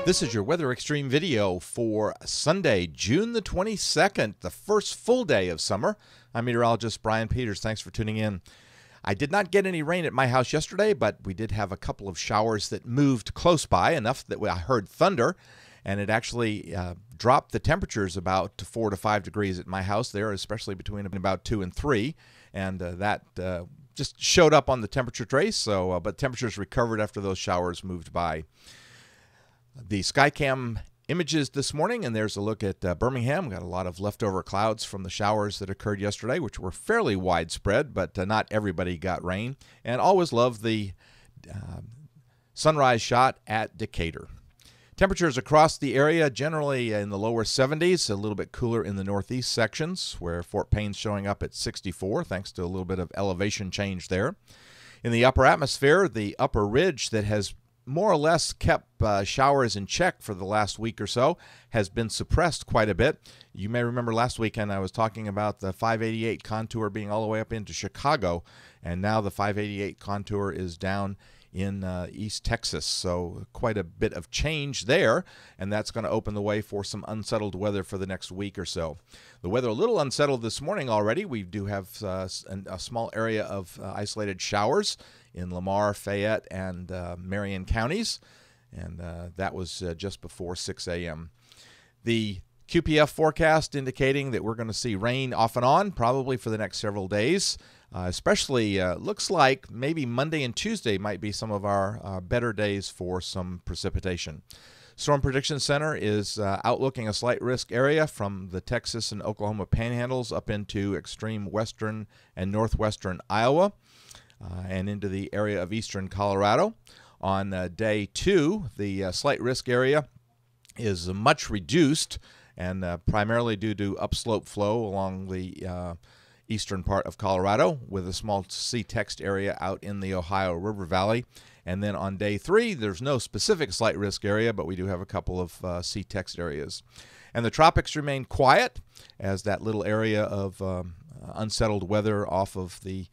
This is your Weather Extreme video for Sunday, June the 22nd, the first full day of summer. I'm meteorologist Brian Peters. Thanks for tuning in. I did not get any rain at my house yesterday, but we did have a couple of showers that moved close by, enough that I heard thunder, and it actually dropped the temperatures about 4 to 5 degrees at my house there, especially between about 2 and 3, and that just showed up on the temperature trace, but temperatures recovered after those showers moved by. The Skycam images this morning, and there's a look at Birmingham. Got a lot of leftover clouds from the showers that occurred yesterday, which were fairly widespread, but not everybody got rain. And always love the sunrise shot at Decatur. Temperatures across the area generally in the lower 70s, a little bit cooler in the northeast sections, where Fort Payne's showing up at 64, thanks to a little bit of elevation change there. In the upper atmosphere, the upper ridge that has more or less kept showers in check for the last week or so has been suppressed quite a bit. You may remember last weekend I was talking about the 588 contour being all the way up into Chicago, and now the 588 contour is down in East Texas, so quite a bit of change there, and that's going to open the way for some unsettled weather for the next week or so. The weather a little unsettled this morning already. We do have a small area of isolated showers in Lamar, Fayette, and Marion counties, and that was just before 6 a.m. The QPF forecast indicating that we're going to see rain off and on probably for the next several days. Especially looks like maybe Monday and Tuesday might be some of our better days for some precipitation. Storm Prediction Center is outlooking a slight risk area from the Texas and Oklahoma panhandles up into extreme western and northwestern Iowa and into the area of eastern Colorado. On day 2, the slight risk area is much reduced, and primarily due to upslope flow along the eastern part of Colorado, with a small sea text area out in the Ohio River Valley. And then on day 3, there's no specific slight risk area, but we do have a couple of sea text areas. And the tropics remain quiet as that little area of unsettled weather off of the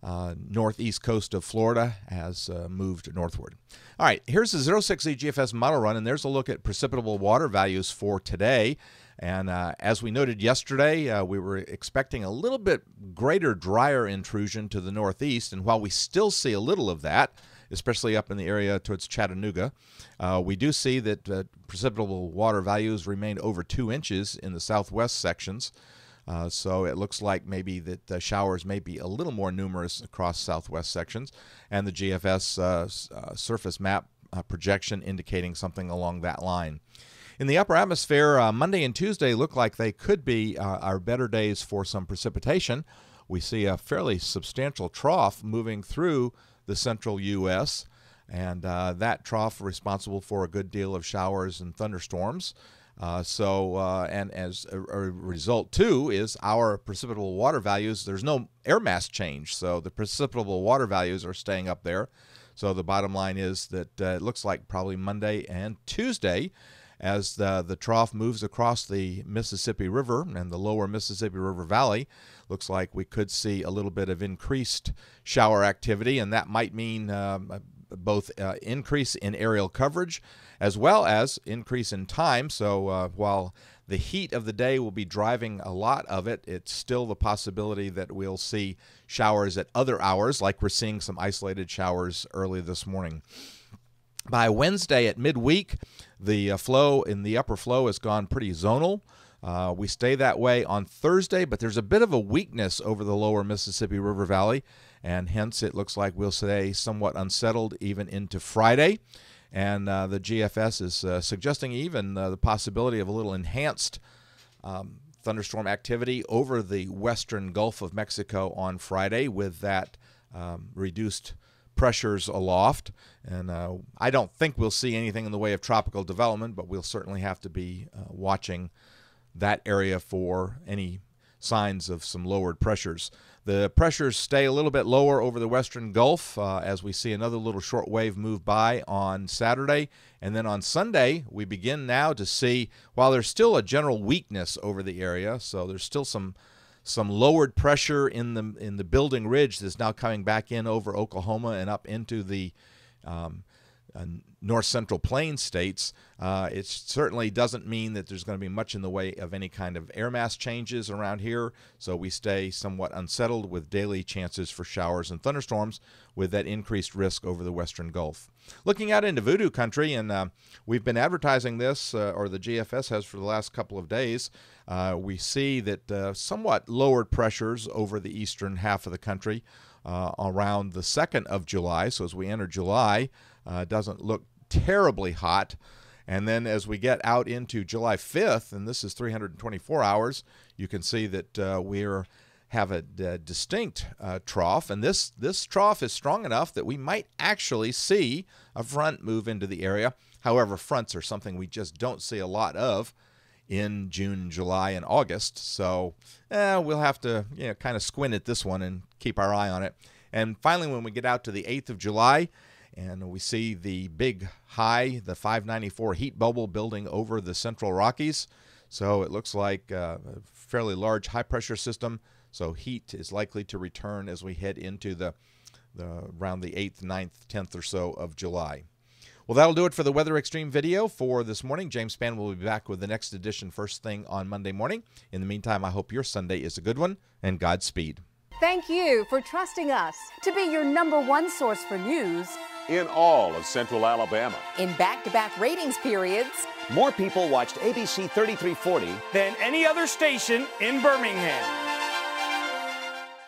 northeast coast of Florida has moved northward. All right, here's the 06Z GFS model run, and there's a look at precipitable water values for today. And as we noted yesterday, we were expecting a little bit greater, drier intrusion to the northeast. And while we still see a little of that, especially up in the area towards Chattanooga, we do see that precipitable water values remain over 2 inches in the southwest sections. So it looks like maybe that the showers may be a little more numerous across southwest sections. And the GFS surface map projection indicating something along that line. In the upper atmosphere, Monday and Tuesday look like they could be our better days for some precipitation. We see a fairly substantial trough moving through the central U.S., and that trough responsible for a good deal of showers and thunderstorms. And as a result, too, is our precipitable water values. There's no air mass change, so the precipitable water values are staying up there. So the bottom line is that it looks like probably Monday and Tuesday, as the trough moves across the Mississippi River and the lower Mississippi River Valley, looks like we could see a little bit of increased shower activity, and that might mean both increase in aerial coverage as well as increase in time. So while the heat of the day will be driving a lot of it, it's still the possibility that we'll see showers at other hours, like we're seeing some isolated showers early this morning. By Wednesday at midweek, the flow in the upper flow has gone pretty zonal. We stay that way on Thursday, but there's a bit of a weakness over the lower Mississippi River Valley, and hence it looks like we'll stay somewhat unsettled even into Friday. And the GFS is suggesting even the possibility of a little enhanced thunderstorm activity over the western Gulf of Mexico on Friday with that reduced pressures aloft. And I don't think we'll see anything in the way of tropical development, but we'll certainly have to be watching that area for any signs of some lowered pressures. The pressures stay a little bit lower over the western Gulf as we see another little short wave move by on Saturday. And then on Sunday, we begin now to see, while there's still a general weakness over the area, so there's still some lowered pressure in the building ridge that's now coming back in over Oklahoma and up into the north central plain states, it certainly doesn't mean that there's going to be much in the way of any kind of air mass changes around here. So we stay somewhat unsettled with daily chances for showers and thunderstorms with that increased risk over the western Gulf. Looking out into voodoo country, and we've been advertising this, or the GFS has for the last couple of days, we see that somewhat lowered pressures over the eastern half of the country around the 2nd of July. So as we enter July, doesn't look terribly hot. And then as we get out into July 5th, and this is 324 hours, you can see that we have a distinct trough. And this trough is strong enough that we might actually see a front move into the area. However, fronts are something we just don't see a lot of in June, July, and August. So we'll have to kind of squint at this one and keep our eye on it. And finally, when we get out to the 8th of July, and we see the big high, the 594 heat bubble building over the central Rockies. So it looks like a fairly large high-pressure system. So heat is likely to return as we head into around the 8th, 9th, 10th or so of July. Well, that'll do it for the Weather Xtreme video for this morning. James Spann will be back with the next edition first thing on Monday morning. In the meantime, I hope your Sunday is a good one, and Godspeed. Thank you for trusting us to be your #1 source for news in all of Central Alabama. in back-to-back ratings periods. More people watched ABC 3340 than any other station in Birmingham.